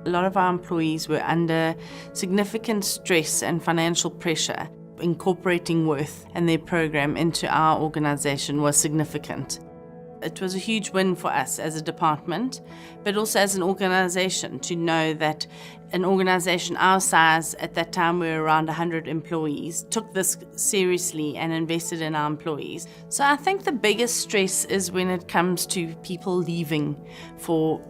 A lot of our employees were under significant stress and financial pressure. Incorporating Worth and their program into our organization was significant. It was a huge win for us as a department, but also as an organization, to know that an organization our size, at that time we were around 100 employees, took this seriously and invested in our employees. So I think the biggest stress is when it comes to people leaving for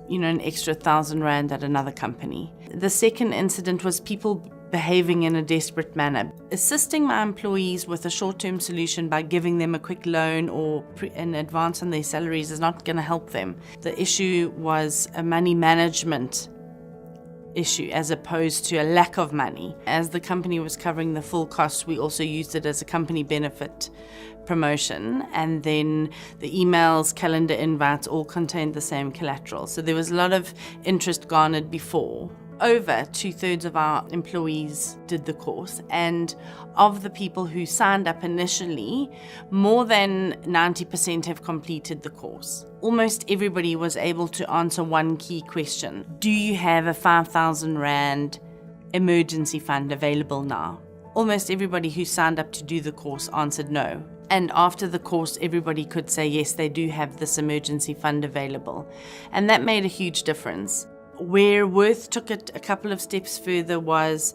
an extra 1,000 rand at another company. The second incident was people behaving in a desperate manner. Assisting my employees with a short-term solution by giving them a quick loan or an advance on their salaries is not going to help them. The issue was a money management issue as opposed to a lack of money. As the company was covering the full costs, we also used it as a company benefit promotion, and then the emails, calendar invites all contained the same collateral. So there was a lot of interest garnered before. Over 2/3 of our employees did the course, and of the people who signed up initially, more than 90% have completed the course. Almost everybody was able to answer one key question. Do you have a 5,000 Rand emergency fund available now? Almost everybody who signed up to do the course answered no. And after the course, everybody could say yes, they do have this emergency fund available. And that made a huge difference. Where Worth took it a couple of steps further was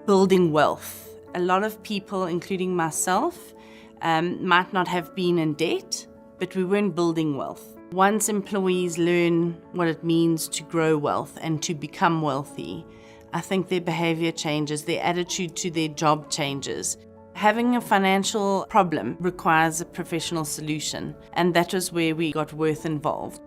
building wealth. A lot of people, including myself, might not have been in debt, but we weren't building wealth. Once employees learn what it means to grow wealth and to become wealthy, I think their behavior changes, their attitude to their job changes. Having a financial problem requires a professional solution, and that was where we got Worth involved.